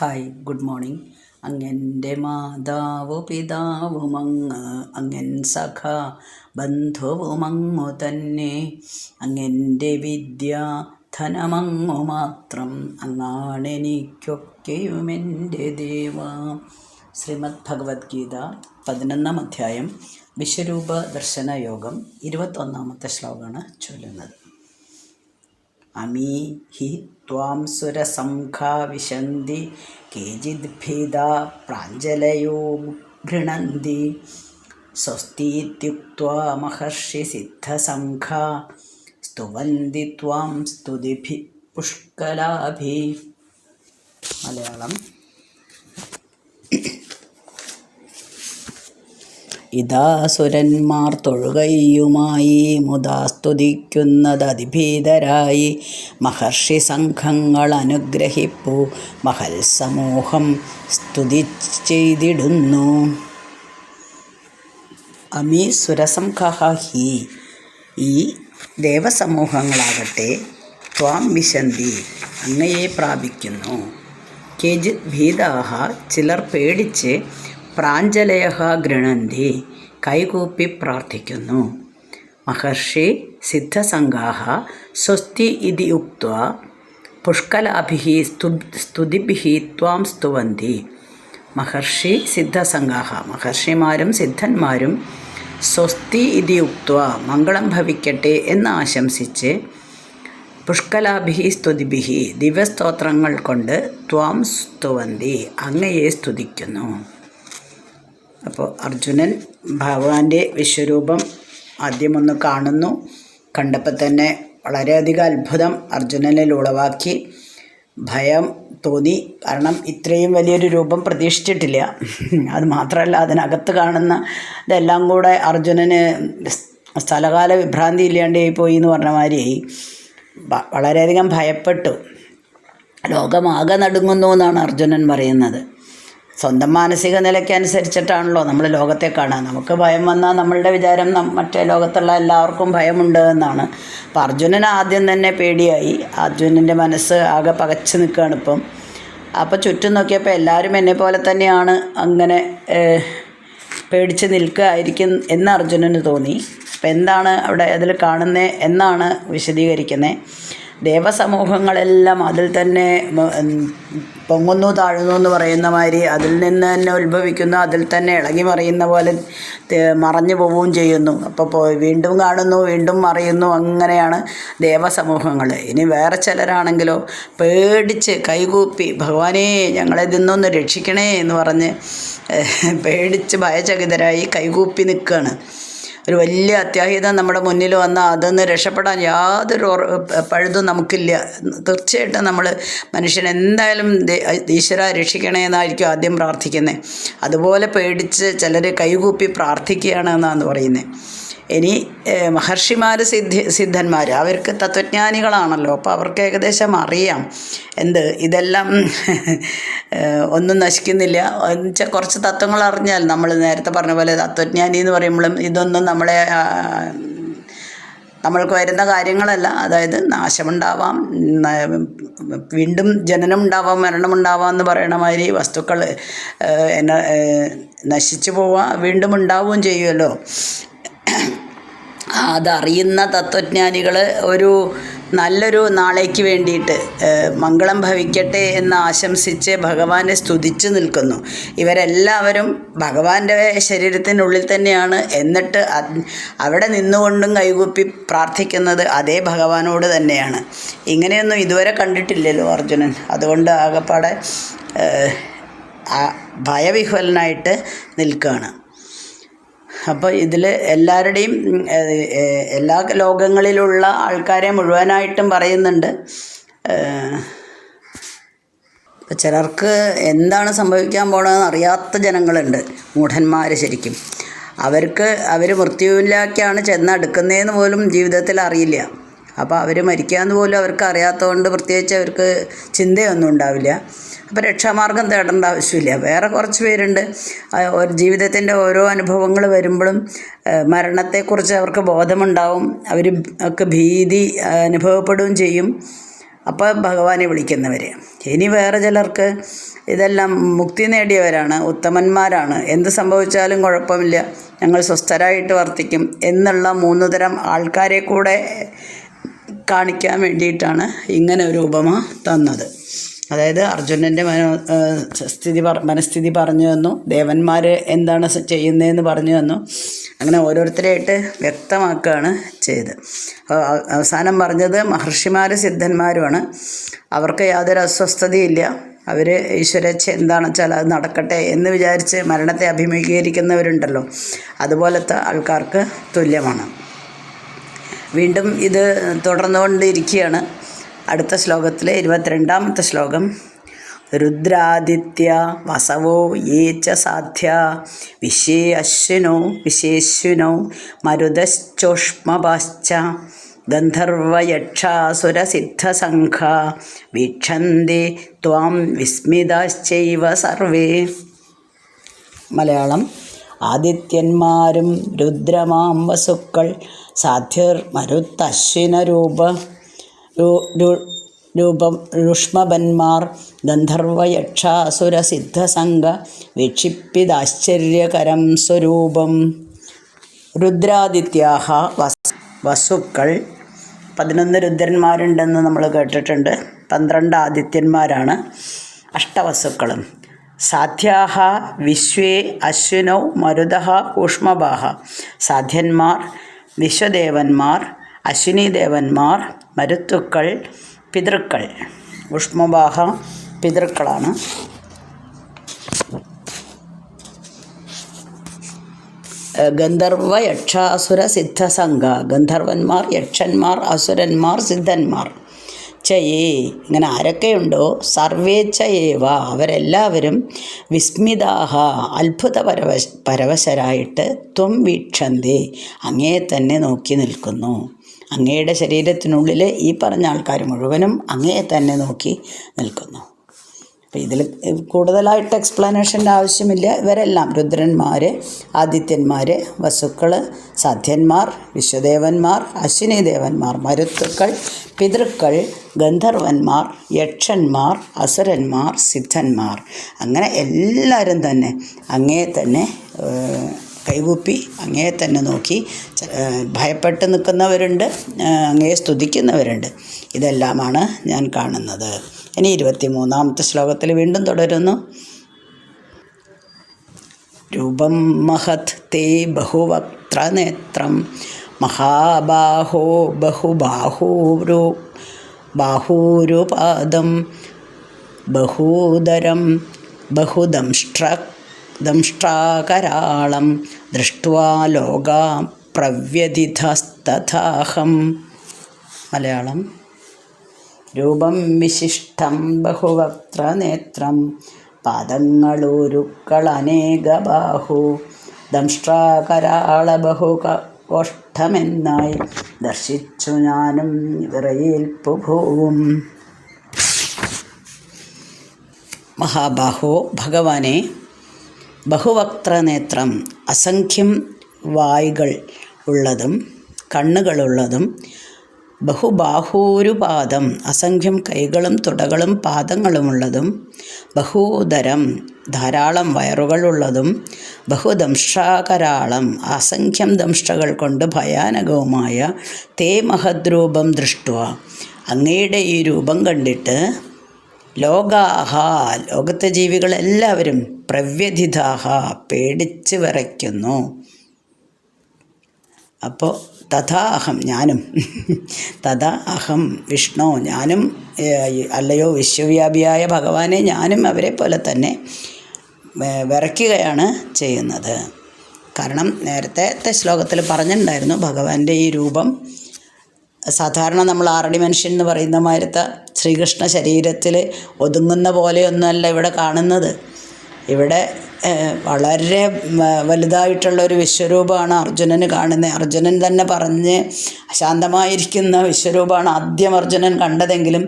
Hi, good morning. അങ്ങൻ്റെ മാതാവു പിതാവുമങ്ങ്, അങ്ങൻ സഖ ബന്ധുവുമങ്ങു തന്നെ, അങ്ങൻ്റെ വിദ്യാധനമങ്ങു മാത്രം, അങ്ങാണെനിക്കൊക്കെയുമെൻ്റെ ദേവ. ശ്രീമദ് ഭഗവത്ഗീത 11-ാം അധ്യായം വിശ്വരൂപ ദർശന യോഗം 21-ാമത്തെ ശ്ലോകമാണ് ചൊല്ലുന്നത്. അമീ ഹി ത്വാം സുരസംഘാ വിശന്തി കേചിദ്ഭേദാ പ്രാഞ്ജലയോ ഗൃണന്തി സ്വസ്തീത്യുക്ത്വാ മഹർഷി സിദ്ധസംഘാ സ്തുവന്തി ത്വാം സ്തുതിഭി പുഷ്കലാഭി. മലയാളം. ഇതാസുരന്മാർ തൊഴുകയുമായി മുതാ സ്തുതിക്കുന്നതതിഭീതരായി മഹർഷി സംഘങ്ങൾ അനുഗ്രഹിപ്പു മഹൽ സമൂഹം സ്തുതി ചെയ്തിടുന്നു. അമി സുരസംഘഃ ഹി, ഈ ദേവസമൂഹങ്ങളാകട്ടെ, ത്വാം വിശന്തി, അങ്ങയെ പ്രാപിക്കുന്നു. കേചിത് ഭീതാഹ, ചിലർ പേടിച്ച്, പ്രാഞ്ജലയഃ ഗൃണന്തി, കൈകൂപ്പി പ്രാർത്ഥിക്കുന്നു. മഹർഷി സിദ്ധസംഘാഃ സ്വസ്തി ഇതി ഉക്ത്വാ പുഷ്കലാഭിഃ സ്തുതിഭിഃ ത്വാം സ്തുവന്തി. മഹർഷി സിദ്ധസംഘാഃ, മഹർഷിമാരും സിദ്ധന്മാരും, സ്വസ്തി ഇതി ഉക്ത്വാ, മംഗളം ഭവിക്കട്ടെ എന്ന് ആശംസിച്ച്, പുഷ്കലാഭിഃ സ്തുതിഭിഃ, ദിവ്യസ്തോത്രങ്ങൾ കൊണ്ട്, ത്വാം സ്തുവന്തി, അങ്ങയെ സ്തുതിക്കുന്നു. അപ്പോൾ അർജുനൻ ഭഗവാന്റെ വിശ്വരൂപം ആദ്യമൊന്ന് കാണുന്നു. കണ്ടപ്പോൾ തന്നെ വളരെയധികം അത്ഭുതം അർജുനനിൽ ഉളവാക്കി. ഭയം തോന്നി. കാരണം ഇത്രയും വലിയൊരു രൂപം പ്രതീക്ഷിച്ചിട്ടില്ല. അത് മാത്രമല്ല, അതിനകത്ത് കാണുന്ന ഇതെല്ലാം കൂടെ അർജുനന് സ്ഥലകാല വിഭ്രാന്തി ഇല്ലാണ്ടായി പോയി എന്ന് പറഞ്ഞ മാതിരിയായി. വളരെയധികം ഭയപ്പെട്ടു. ലോകമാകെ നടുങ്ങുന്നു എന്നാണ് അർജുനൻ പറയുന്നത്. സ്വന്തം മാനസിക നിലയ്ക്കനുസരിച്ചിട്ടാണല്ലോ നമ്മൾ ലോകത്തെ കാണുക. നമുക്ക് ഭയം വന്നാൽ നമ്മളുടെ വിചാരം മറ്റേ ലോകത്തുള്ള എല്ലാവർക്കും ഭയമുണ്ട് എന്നാണ്. അപ്പം അർജുനൻ ആദ്യം തന്നെ പേടിയായി. അർജുനൻ്റെ മനസ്സ് ആകെ പകച്ചു നിൽക്കുകയാണ് ഇപ്പം. അപ്പോൾ ചുറ്റും നോക്കിയപ്പോൾ എല്ലാവരും എന്നെ പോലെ തന്നെയാണ്, അങ്ങനെ പേടിച്ച് നിൽക്കുകയായിരിക്കും എന്ന് അർജുനന് തോന്നി. അപ്പം എന്താണ് അവിടെ അതിൽ കാണുന്നത് എന്നാണ് വിശദീകരിക്കുന്നത്. ദേവസമൂഹങ്ങളെല്ലാം അതിൽ തന്നെ പൊങ്ങുന്നു താഴുന്നു എന്ന് പറയുന്ന മാതിരി അതിൽ നിന്ന് തന്നെ ഉത്ഭവിക്കുന്നു, അതിൽ തന്നെ ഇളകി മറിയുന്ന പോലെ മറഞ്ഞു പോവുകയും ചെയ്യുന്നു. അപ്പോൾ വീണ്ടും കാണുന്നു, വീണ്ടും മറിയുന്നു. അങ്ങനെയാണ് ദേവസമൂഹങ്ങൾ. ഇനി വേറെ ചിലരാണെങ്കിലോ പേടിച്ച് കൈകൂപ്പി, ഭഗവാനേ ഞങ്ങളെ ഇതിന്നൊന്ന് രക്ഷിക്കണേ എന്ന് പറഞ്ഞ് പേടിച്ച് ഭയചകിതരായി കൈകൂപ്പി നിൽക്കുകയാണ്. ഒരു വലിയ അത്യാഹിതം നമ്മുടെ മുന്നിൽ വന്നാൽ അതൊന്ന് രക്ഷപ്പെടാൻ യാതൊരു പഴുതും നമുക്കില്ല. തീർച്ചയായിട്ടും നമ്മൾ മനുഷ്യൻ എന്തായാലും ഈശ്വര രക്ഷിക്കണേ എന്നായിരിക്കും ആദ്യം പ്രാർത്ഥിക്കുന്നത്. അതുപോലെ പേടിച്ച് ചിലർ കൈകൂപ്പി പ്രാർത്ഥിക്കുകയാണ് എന്നാണ് പറയുന്നത്. ഇനി മഹർഷിമാർ സിദ്ധന്മാർ, അവർക്ക് തത്വജ്ഞാനികളാണല്ലോ. അപ്പോൾ അവർക്ക് ഏകദേശം അറിയാം ഇതെല്ലാം ഒന്നും നശിക്കുന്നില്ല എന്നുവെച്ചാൽ കുറച്ച് തത്വങ്ങൾ അറിഞ്ഞാൽ, നമ്മൾ നേരത്തെ പറഞ്ഞ പോലെ തത്വജ്ഞാനി എന്ന് പറയുമ്പോഴും ഇതൊന്നും നമ്മൾക്ക് വരുന്ന കാര്യങ്ങളല്ല. അതായത് നാശമുണ്ടാവാം, വീണ്ടും ജനനം ഉണ്ടാവാം, മരണമുണ്ടാവാം എന്ന് പറയണ മാതിരി വസ്തുക്കൾ നശിച്ചു പോവാം, വീണ്ടും ഉണ്ടാവുകയും ചെയ്യുമല്ലോ. അതറിയുന്ന തത്വജ്ഞാനികൾ ഒരു നല്ലൊരു നാളേക്ക് വേണ്ടിയിട്ട് മംഗളം ഭവിക്കട്ടെ എന്ന് ആശംസിച്ച് ഭഗവാനെ സ്തുതിച്ച് നിൽക്കുന്നു. ഇവരെല്ലാവരും ഭഗവാന്റെ ശരീരത്തിനുള്ളിൽ തന്നെയാണ്. എന്നിട്ട് അവിടെ നിന്നുകൊണ്ടും കൈകൂപ്പി പ്രാർത്ഥിക്കുന്നത് അതേ ഭഗവാനോട് തന്നെയാണ്. ഇങ്ങനെയൊന്നും ഇതുവരെ കണ്ടിട്ടില്ലല്ലോ അർജുനൻ. അതുകൊണ്ട് ആകപ്പാടെ ഭയവിഹ്വലനായിട്ട് നിൽക്കുകയാണ്. അപ്പോൾ ഇതിൽ എല്ലാവരുടെയും എല്ലാ ലോകങ്ങളിലുള്ള ആൾക്കാരെ മുഴുവനായിട്ടും പറയുന്നുണ്ട്. ചിലർക്ക് എന്താണ് സംഭവിക്കാൻ പോകണമെന്ന് അറിയാത്ത ജനങ്ങളുണ്ട്, മൂഢന്മാർ ശരിക്കും. അവർ മൃത്യുവിലേക്കാണ് ചെന്നടുക്കുന്നതെന്ന് പോലും ജീവിതത്തിൽ അറിയില്ല. അപ്പോൾ അവർ മരിക്കാമെന്ന് പോലും അവർക്ക് അറിയാത്തതുകൊണ്ട് പ്രത്യേകിച്ച് അവർക്ക് ചിന്തയൊന്നും ഉണ്ടാവില്ല. അപ്പോൾ രക്ഷാമാർഗം തേടേണ്ട ആവശ്യമില്ല. വേറെ കുറച്ച് പേരുണ്ട്, ജീവിതത്തിൻ്റെ ഓരോ അനുഭവങ്ങൾ വരുമ്പോഴും മരണത്തെക്കുറിച്ച് അവർക്ക് ബോധമുണ്ടാവും. അവർക്ക് ഭീതി അനുഭവപ്പെടുകയും ചെയ്യും. അപ്പോൾ ഭഗവാനെ വിളിക്കുന്നവർ. ഇനി വേറെ ചിലർക്ക് ഇതെല്ലാം മുക്തി നേടിയവരാണ്, ഉത്തമന്മാരാണ്, എന്ത് സംഭവിച്ചാലും കുഴപ്പമില്ല, ഞങ്ങൾ സ്വസ്ഥരായിട്ട് വർത്തിക്കും എന്നുള്ള 3 തരം ആൾക്കാരെ കൂടെ കാണിക്കാൻ വേണ്ടിയിട്ടാണ് ഇങ്ങനെ ഒരു ഉപമ തന്നത്. അതായത് അർജുനൻ്റെ മനസ്ഥിതി പറഞ്ഞു തന്നു, ദേവന്മാർ എന്താണ് ചെയ്യുന്നതെന്ന് പറഞ്ഞു തന്നു. അങ്ങനെ ഓരോരുത്തരെയായിട്ട് വ്യക്തമാക്കുകയാണ് ചെയ്ത്. അവസാനം പറഞ്ഞത് മഹർഷിമാർ സിദ്ധന്മാരുമാണ്. അവർക്ക് യാതൊരു അസ്വസ്ഥതയില്ല. അവർ ഈശ്വരേച്ഛ എന്താണെന്ന് വെച്ചാൽ അത് നടക്കട്ടെ എന്ന് വിചാരിച്ച് മരണത്തെ അഭിമുഖീകരിക്കുന്നവരുണ്ടല്ലോ, അതുപോലത്തെ ആൾക്കാർക്ക് തുല്യമാണ്. വീണ്ടും ഇത് തുടർന്നുകൊണ്ടിരിക്കുകയാണ്. അടുത്ത ശ്ലോകത്തിൽ 22ാമത്തെ ശ്ലോകം. രുദ്രാദിത്യ വസവോ യേ ച സാധ്യ വിശ്വേ അശ്വിനോ വിശേശ്വിനോ മരുതശ്ചോഷ്മപാശ്ച ഗന്ധർവയക്ഷാസുരസിദ്ധസംഘ വീക്ഷന്തി ത്വാം വിസ്മിതാശ്ചൈവ സർവേ. മലയാളം. ആദിത്യന്മാരും രുദ്രമാം വസുക്കൾ സാധ്യർ രൂപം രുഷ്മഭന്മാർ ഗന്ധർവയക്ഷാസുരസിദ്ധസംഘ വീക്ഷിപ്പിതാശ്ചര്യകരം സ്വരൂപം. രുദ്രാദിത്യാഹ വസുക്കൾ. 11 രുദ്രന്മാരുണ്ടെന്ന് നമ്മൾ കേട്ടിട്ടുണ്ട്. 12 ആദിത്യന്മാരാണ്, അഷ്ടവസുക്കളും. സാധ്യാഹ വിശ്വേ അശ്വിനൗ മരുതഃ ഊഷ്മഭാഹ. സാധ്യന്മാർ വിശ്വദേവന്മാർ, അശ്വിനിദേവന്മാർ, മരുത്തുക്കൾ, പിതൃക്കൾ. ഊഷ്മഭാഹ പിതൃക്കളാണ്. ഗന്ധർവ യക്ഷാസുര സിദ്ധസംഘ. ഗന്ധർവന്മാർ, യക്ഷന്മാർ, അസുരന്മാർ, സിദ്ധന്മാർ. ചയേ. ഇങ്ങനെ ആരൊക്കെയുണ്ടോ സർവേ ചയേവ അവരെല്ലാവരും വിസ്മിതാഹ അത്ഭുത പരവശരായിട്ട് ത്വം വീക്ഷന്തേ അങ്ങയെ തന്നെ നോക്കി നിൽക്കുന്നു. അങ്ങയുടെ ശരീരത്തിനുള്ളിൽ ഈ പറഞ്ഞ ആൾക്കാർ മുഴുവനും അങ്ങയെ തന്നെ നോക്കി നിൽക്കുന്നു. അപ്പോൾ ഇതിൽ കൂടുതലായിട്ട് എക്സ്പ്ലനേഷൻ്റെ ആവശ്യമില്ല. ഇവരെല്ലാം രുദ്രന്മാർ, ആദിത്യന്മാർ, വസുക്കൾ, സാധ്യന്മാർ, വിശ്വദേവന്മാർ, അശ്വിനി ദേവന്മാർ, മരുത്തുക്കൾ, പിതൃക്കൾ, ഗന്ധർവന്മാർ, യക്ഷന്മാർ, അസുരന്മാർ, സിദ്ധന്മാർ. അങ്ങനെ എല്ലാവരും തന്നെ അങ്ങയെ തന്നെ കൈകൂപ്പി അങ്ങയെ തന്നെ നോക്കി ഭയപ്പെട്ട് നിൽക്കുന്നവരുണ്ട്, അങ്ങയെ സ്തുതിക്കുന്നവരുണ്ട്. ഇതെല്ലാമാണ് ഞാൻ കാണുന്നത്. ഇനി 23ാമത്തെ ശ്ലോകത്തിൽ വീണ്ടും തുടരുന്നു. രൂപം മഹത് തേ ബഹുവക്ത്രനേത്രം മഹാബാഹോ ബാഹൂരുപാദം ബഹൂദരം ദംഷ്ട്രാകരാളം ദൃഷ്ട്വാ ലോകാ പ്രവ്യതിതസ്തഥാഹം. മലയാളം. രൂപം വിശിഷ്ടം ബഹുവക്ത്രനേത്രം പാദങ്ങളൂരുക്കളനേക ബാഹു ദംഷ്ട്രാകരാള ബഹുകോഷ്ഠമെന്നായി ദർശിച്ചു ഞാനും വിറയേൽപ്പുഭൂവും. മഹാബാഹോ ഭഗവാനെ, ബഹുവക്ത്രനേത്രം അസംഖ്യം വായ്കൾ ഉള്ളതും കണ്ണുകളുള്ളതും, ബഹുബാഹൂരുപാദം അസംഖ്യം കൈകളും തുടകളും പാദങ്ങളുമുള്ളതും, ബഹൂദരം ധാരാളം വയറുകളുള്ളതും, ബഹുദംഷ്ട്രാകരാളം അസംഖ്യം ദംഷ്ട്രകൾ കൊണ്ട് ഭയാനകവുമായ തേ മഹദ്രൂപം ദൃഷ്ട്വ അങ്ങയുടെ ഈ രൂപം കണ്ടിട്ട് ലോകാഹ ലോകത്തെ ജീവികളെല്ലാവരും പ്രവ്യതിതാഹ പേടിച്ച് വിറയ്ക്കുന്നു. അപ്പോൾ തഥാ അഹം ഞാനും തഥാ അഹം വിഷ്ണു ഞാനും അല്ലയോ വിശ്വവ്യാപിയായ ഭഗവാനെ ഞാനും അവരെ പോലെ തന്നെ വിറയ്ക്കുകയാണ് ചെയ്യുന്നത്. കാരണം നേരത്തെ ശ്ലോകത്തിൽ പറഞ്ഞിട്ടുണ്ടായിരുന്നു ഭഗവാന്റെ ഈ രൂപം സാധാരണ നമ്മൾ ആറടി മനുഷ്യൻ എന്ന് പറയുന്ന മാതിരത്തെ ശ്രീകൃഷ്ണ ശരീരത്തിൽ ഒതുങ്ങുന്ന പോലെയൊന്നുമല്ല ഇവിടെ കാണുന്നത്. ഇവിടെ വളരെ വലുതായിട്ടുള്ളൊരു വിശ്വരൂപമാണ് അർജുനന് കാണുന്നത്. അർജുനൻ തന്നെ പറഞ്ഞ് ശാന്തമായിരിക്കുന്ന വിശ്വരൂപമാണ് ആദ്യം അർജുനൻ കണ്ടതെങ്കിലും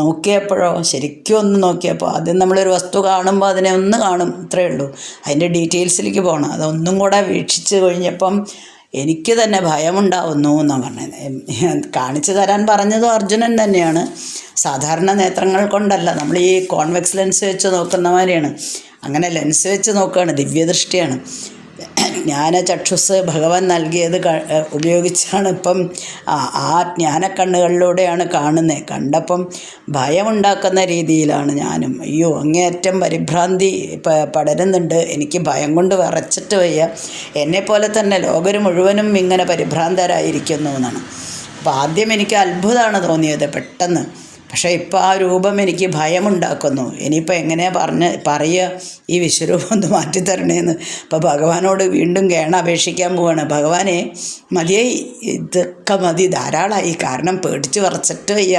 നോക്കിയപ്പോഴോ ശരിക്കും ഒന്ന് നോക്കിയപ്പോൾ ആദ്യം നമ്മളൊരു വസ്തു കാണുമ്പോൾ അതിനെ ഒന്ന് കാണും, ഇത്രയേ ഉള്ളൂ. അതിൻ്റെ ഡീറ്റെയിൽസിലേക്ക് പോകണം. അതൊന്നും കൂടെ വീക്ഷിച്ച് കഴിഞ്ഞപ്പം എനിക്ക് തന്നെ ഭയമുണ്ടാവുന്നു എന്നാണ് പറഞ്ഞത്. കാണിച്ചു തരാൻ പറഞ്ഞതും അർജുനൻ തന്നെയാണ്. സാധാരണ നേത്രങ്ങൾ കൊണ്ടല്ല, നമ്മൾ ഈ കോൺവെക്സ് ലെൻസ് വെച്ച് നോക്കുന്ന മാതിരിയാണ്. അങ്ങനെ ലെൻസ് വെച്ച് നോക്കുകയാണ്, ദിവ്യദൃഷ്ടിയാണ്. ജ്ഞാനചക്ഷുസ് ഭഗവാൻ നൽകിയത് ഉപയോഗിച്ചാണ് ഇപ്പം ആ ജ്ഞാനക്കണ്ണുകളിലൂടെയാണ് കാണുന്നത്. കണ്ടപ്പം ഭയമുണ്ടാക്കുന്ന രീതിയിലാണ് ഞാനും. അയ്യോ, അങ്ങേയറ്റം പരിഭ്രാന്തി പടരുന്നുണ്ട്, എനിക്ക് ഭയം കൊണ്ട് വിറച്ചിട്ട് വയ്യ, എന്നെപ്പോലെ തന്നെ ലോകർ മുഴുവനും ഇങ്ങനെ പരിഭ്രാന്തരായിരിക്കുന്നു എന്നാണ്. അപ്പോൾ ആദ്യം എനിക്ക് അത്ഭുതമാണ് തോന്നിയത് പെട്ടെന്ന്. പക്ഷേ ഇപ്പോൾ ആ രൂപം എനിക്ക് ഭയമുണ്ടാക്കുന്നു. ഇനിയിപ്പോൾ എങ്ങനെയാണ് പറയുക ഈ വിശ്വരൂപം ഒന്ന് മാറ്റിത്തരണേന്ന്. അപ്പോൾ ഭഗവാനോട് വീണ്ടും അപേക്ഷിക്കാൻ പോവാണ്. ഭഗവാനെ, മതിയായി, ഇതൊക്കെ മതി, ധാരാളമായി, കാരണം പേടിച്ച് വിറച്ചിട്ട് വയ്യ.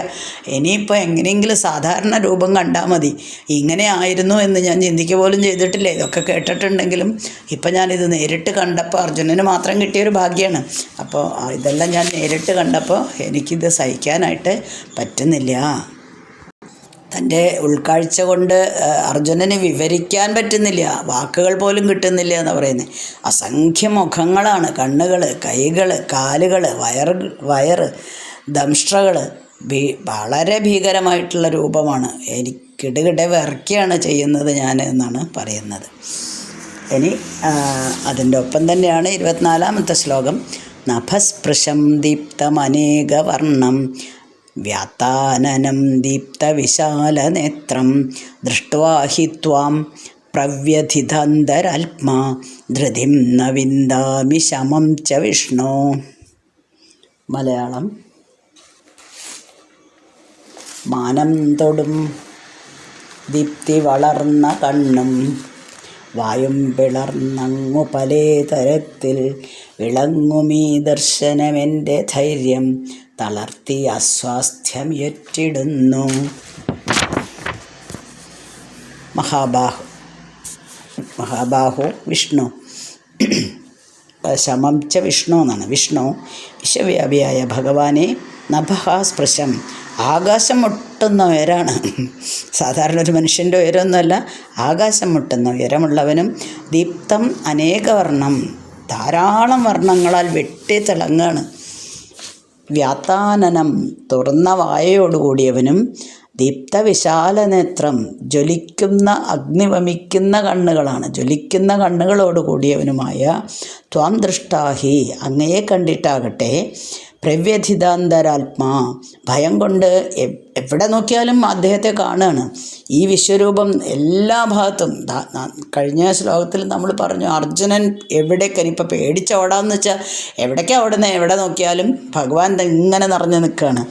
ഇനിയിപ്പോൾ എങ്ങനെയെങ്കിലും സാധാരണ രൂപം കണ്ടാൽ മതി. ഇങ്ങനെ ആയിരുന്നു എന്ന് ഞാൻ ചിന്തിക്കുക പോലും ചെയ്തിട്ടില്ല. ഇതൊക്കെ കേട്ടിട്ടുണ്ടെങ്കിലും ഇപ്പം ഞാനിത് നേരിട്ട് കണ്ടപ്പോൾ അർജുനന് മാത്രം കിട്ടിയൊരു ഭാഗ്യമാണ്. അപ്പോൾ ഇതെല്ലാം ഞാൻ നേരിട്ട് കണ്ടപ്പോൾ എനിക്കിത് സഹിക്കാനായിട്ട് പറ്റുന്നില്ല. തൻ്റെ ഉൾക്കാഴ്ച കൊണ്ട് അർജുനന് വിവരിക്കാൻ പറ്റുന്നില്ല, വാക്കുകൾ പോലും കിട്ടുന്നില്ല എന്ന് പറയുന്നത്. അസംഖ്യം മുഖങ്ങളാണ്, കണ്ണുകൾ, കൈകൾ, കാലുകൾ, വയറ്, ദംഷ്ട്രകൾ, വളരെ ഭീകരമായിട്ടുള്ള രൂപമാണ്. എനിക്കിടകിടെ വിറയ്ക്കുകയാണ് ചെയ്യുന്നത് ഞാൻ എന്നാണ് പറയുന്നത്. ഇനി അതിൻ്റെ ഒപ്പം തന്നെയാണ് 24ാമത്തെ ശ്ലോകം. നഭസ്പൃശം ദീപ്തമനേകവർണം വ്യാത്താനനം ദീപ്തവിശാലനേത്രം ദൃഷ്ട്വാ ഹി ത്വാം പ്രവ്യഥിതാന്തരാത്മാ ധൃതിം ന വിന്ദാമി ശമം ച വിഷ്ണു. മലയാളം. മാനം തൊടും ദീപ്തി വളർന്ന കണ്ണും വായും പിളർന്നങ്ങു പലേ തരത്തിൽ വിളങ്ങുമീ ദർശനമെൻ്റെ ധൈര്യം തളർത്തി അസ്വാസ്ഥ്യം ഏറ്റിടുന്നു. മഹാബാഹു വിഷ്ണു, ശമം ച വിഷ്ണു എന്നാണ്. വിഷ്ണു വിശ്വവ്യാപിയായ ഭഗവാനെ നഭഃ സ്പൃശം, ആകാശം മുട്ടുന്ന ഉയരാണ്. സാധാരണ ഒരു മനുഷ്യൻ്റെ ഉയരമൊന്നുമല്ല, ആകാശം മുട്ടുന്ന ഉയരമുള്ളവനും ദീപ്തം അനേകവർണം, ധാരാളം വർണ്ണങ്ങളാൽ വെട്ടി തിളങ്ങാണ്. വ്യാത്താനനം, തുറന്ന വായയോടുകൂടിയവനും ദീപ്തവിശാലനേത്രം, ജ്വലിക്കുന്ന അഗ്നിവമിക്കുന്ന കണ്ണുകളാണ്, ജ്വലിക്കുന്ന കണ്ണുകളോടുകൂടിയവനുമായ ത്വാം ദൃഷ്ടാഹി, അങ്ങയെ കണ്ടിട്ടാകട്ടെ, പ്രവ്യഥിതാന്തരാത്മാ, ഭയം കൊണ്ട് എവിടെ നോക്കിയാലും അദ്ദേഹത്തെ കാണുകയാണ്. ഈ വിശ്വരൂപം എല്ലാ ഭാഗത്തും. കഴിഞ്ഞ ശ്ലോകത്തിൽ നമ്മൾ പറഞ്ഞു അർജുനൻ എവിടേക്കാണ് ഇപ്പോൾ പേടിച്ചോടാന്ന് വെച്ചാൽ എവിടേക്കാണ് ഓടുന്നത്, എവിടെ നോക്കിയാലും ഭഗവാൻ ഇങ്ങനെ നിറഞ്ഞു നിൽക്കുകയാണ്.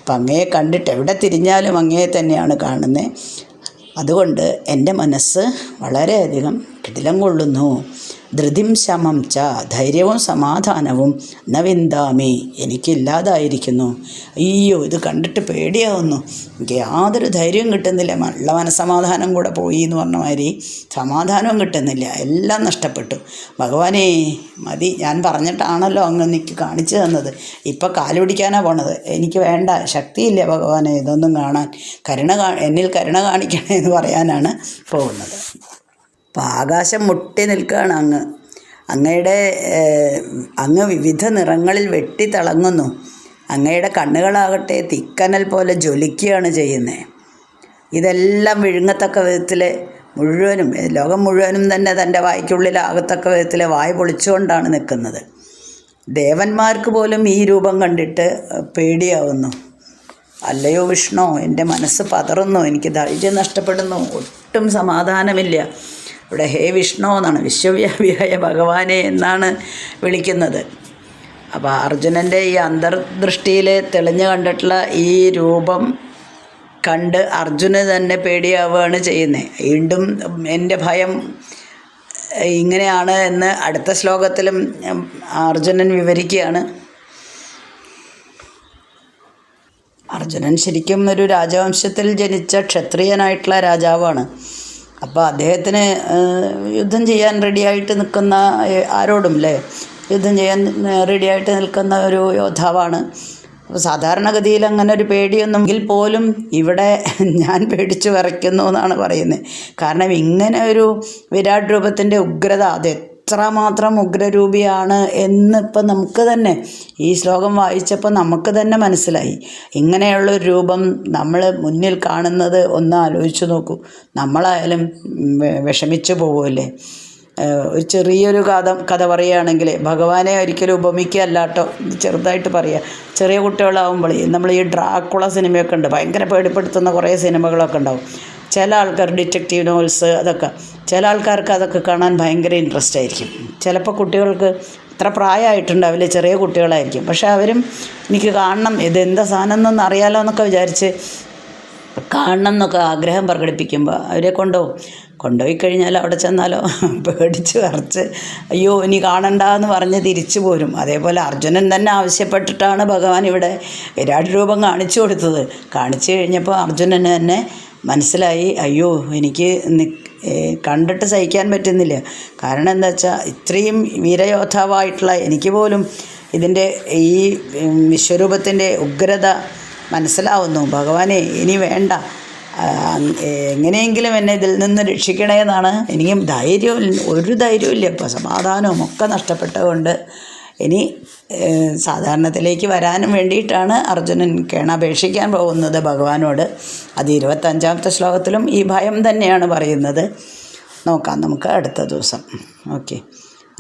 അപ്പം അങ്ങയെ കണ്ടിട്ട് എവിടെ തിരിഞ്ഞാലും അങ്ങയെ തന്നെയാണ് കാണുന്നത്. അതുകൊണ്ട് എൻ്റെ മനസ്സ് വളരെയധികം കിടിലം കൊള്ളുന്നു. ധൃതിം ശമം ച, ധൈര്യവും സമാധാനവും നവിന്ദാമി, എനിക്കില്ലാതായിരിക്കുന്നു. അയ്യോ, ഇത് കണ്ടിട്ട് പേടിയാവുന്നു, എനിക്ക് യാതൊരു ധൈര്യവും കിട്ടുന്നില്ല. ഉള്ള മനസ്സമാധാനം കൂടെ പോയി എന്ന് പറഞ്ഞ മാതിരി സമാധാനവും കിട്ടുന്നില്ല, എല്ലാം നഷ്ടപ്പെട്ടു. ഭഗവാനെ മതി, ഞാൻ പറഞ്ഞിട്ടാണല്ലോ അങ്ങ് എനിക്ക് കാണിച്ചു തന്നത്, ഇപ്പം കാല് പിടിക്കാനാണ് പോണത്, എനിക്ക് വേണ്ട, ശക്തിയില്ല ഭഗവാനെ ഇതൊന്നും കാണാൻ, എന്നിൽ കരുണ കാണിക്കണേ എന്ന് പറയാനാണ് പോകുന്നത്. അപ്പോൾ ആകാശം മുട്ടി നിൽക്കുകയാണ് അങ്ങ് വിവിധ നിറങ്ങളിൽ വെട്ടി തിളങ്ങുന്നു. അങ്ങയുടെ കണ്ണുകളാകട്ടെ തിക്കനൽ പോലെ ജ്വലിക്കുകയാണ് ചെയ്യുന്നത്. ഇതെല്ലാം വിഴുങ്ങത്തക്ക വിധത്തിൽ മുഴുവനും, ലോകം മുഴുവനും തന്നെ തൻ്റെ വായ്ക്കുള്ളിലാകത്തക്ക വിധത്തിൽ വായ പൊളിച്ചുകൊണ്ടാണ് നിൽക്കുന്നത്. ദേവന്മാർക്ക് പോലും ഈ രൂപം കണ്ടിട്ട് പേടിയാവുന്നു. അല്ലയോ വിഷ്ണു, എൻ്റെ മനസ്സ് പതറുന്നു, എനിക്ക് ധൈര്യം നഷ്ടപ്പെടുന്നു, ഒട്ടും സമാധാനമില്ല. ഇവിടെ ഹേ വിഷ്ണു എന്നാണ്, വിശ്വവ്യാപിയായ ഭഗവാനെ എന്നാണ് വിളിക്കുന്നത്. അപ്പോൾ അർജുനൻ്റെ ഈ അന്തർദൃഷ്ടിയിൽ തെളിഞ്ഞു കണ്ടിട്ടുള്ള ഈ രൂപം കണ്ട് അർജുന് തന്നെ പേടിയാവുകയാണ് ചെയ്യുന്നത്. വീണ്ടും എൻ്റെ ഭയം ഇങ്ങനെയാണ് എന്ന് അടുത്ത ശ്ലോകത്തിലും അർജുനൻ വിവരിക്കുകയാണ്. അർജുനൻ ശരിക്കും ഒരു രാജവംശത്തിൽ ജനിച്ച ക്ഷത്രിയനായിട്ടുള്ള രാജാവാണ്. അപ്പോൾ അദ്ദേഹത്തിന് യുദ്ധം ചെയ്യാൻ റെഡിയായിട്ട് നിൽക്കുന്ന ആരോടും യുദ്ധം ചെയ്യാൻ റെഡിയായിട്ട് നിൽക്കുന്ന ഒരു യോദ്ധാവാണ്. അപ്പോൾ സാധാരണഗതിയിൽ അങ്ങനെ ഒരു പേടിയൊന്നുമെങ്കിൽ പോലും ഇവിടെ ഞാൻ പേടിച്ച് വിറയ്ക്കുന്നു എന്നാണ് പറയുന്നത്. കാരണം ഇങ്ങനെ ഒരു വിരാട് രൂപത്തിൻ്റെ ഉഗ്രത അത് എത്രമാത്രം ഉഗ്രരൂപിയാണ് എന്നിപ്പോൾ നമുക്ക് തന്നെ ഈ ശ്ലോകം വായിച്ചപ്പോൾ നമുക്ക് തന്നെ മനസ്സിലായി. ഇങ്ങനെയുള്ളൊരു രൂപം നമ്മൾ മുന്നിൽ കാണുന്നത് ഒന്ന് ആലോചിച്ച് നോക്കൂ. നമ്മളായാലും വിഷമിച്ചു പോവുമല്ലേ. ഒരു ചെറിയൊരു കഥ പറയുകയാണെങ്കിൽ ഭഗവാനെ ഒരിക്കലും ഉപമിക്കുകയല്ല കേട്ടോ, ചെറുതായിട്ട് പറയുക. ചെറിയ കുട്ടികളാവുമ്പോൾ നമ്മൾ ഈ ഡ്രാക്കുള സിനിമയൊക്കെ ഉണ്ട്, ഭയങ്കര പേടിപ്പെടുത്തുന്ന കുറേ സിനിമകളൊക്കെ ഉണ്ടാവും. ചില ആൾക്കാർ ഡിറ്റക്റ്റീവ് നോവൽസ് അതൊക്കെ, ചില ആൾക്കാർക്ക് അതൊക്കെ കാണാൻ ഭയങ്കര ഇൻട്രസ്റ്റ് ആയിരിക്കും. ചിലപ്പോൾ കുട്ടികൾക്ക് അത്ര പ്രായമായിട്ടുണ്ടാവില്ല, ചെറിയ കുട്ടികളായിരിക്കും. പക്ഷെ അവരും എനിക്ക് കാണണം, ഇതെന്താ സാധനം എന്നൊന്ന് അറിയാലോ എന്നൊക്കെ വിചാരിച്ച് കാണണം എന്നൊക്കെ ആഗ്രഹം പ്രകടിപ്പിക്കുമ്പോൾ അവരെ കൊണ്ടുപോയി കഴിഞ്ഞാൽ അവിടെ ചെന്നാലോ പേടിച്ച് വിറച്ച് അയ്യോ ഇനി കാണണ്ട എന്ന് പറഞ്ഞ് തിരിച്ചു പോരും. അതേപോലെ അർജുനൻ തന്നെ ആവശ്യപ്പെട്ടിട്ടാണ് ഭഗവാൻ ഇവിടെ വിരാട് രൂപം കാണിച്ചു കൊടുത്തത്. കാണിച്ചു കഴിഞ്ഞപ്പോൾ അർജുനന് തന്നെ മനസ്സിലായി, അയ്യോ എനിക്ക് കണ്ടിട്ട് സഹിക്കാൻ പറ്റുന്നില്ല. കാരണം എന്താ വെച്ചാൽ ഇത്രയും വീരയോദ്ധാവായിട്ടുള്ള എനിക്ക് പോലും ഇതിൻ്റെ ഈ വിശ്വരൂപത്തിൻ്റെ ഉഗ്രത മനസ്സിലാവുന്നു. ഭഗവാനെ ഇനി വേണ്ട, എങ്ങനെയെങ്കിലും എന്നെ ഇതിൽ നിന്ന് രക്ഷിക്കണേ എന്നാണ്. എനിക്കും ഒരു ധൈര്യവും ഇല്ല ഇപ്പോൾ, സമാധാനവും ഒക്കെ നഷ്ടപ്പെട്ടതുകൊണ്ട് ഇനി സാധാരണത്തിലേക്ക് വരാനും വേണ്ടിയിട്ടാണ് അർജുനൻ കേണപേക്ഷിക്കാൻ പോകുന്നത് ഭഗവാനോട്. അത് 25ാമത്തെ ശ്ലോകത്തിലും ഈ ഭയം തന്നെയാണ് പറയുന്നത്. നോക്കാം നമുക്ക് അടുത്ത ദിവസം. ഓക്കെ.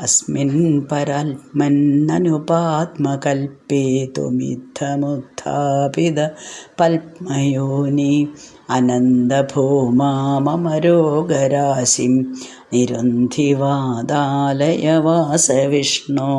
അസ്മിൻ പരാത്മന്നനുപാത്മകൽപ്പേതുമിദ്ധമുത്ഥാപിത പൽമയോനി അനന്തഭൂമാമരോഗരാശിം നിരുന്ധിവാദാലയ വാസവിഷ്ണോ.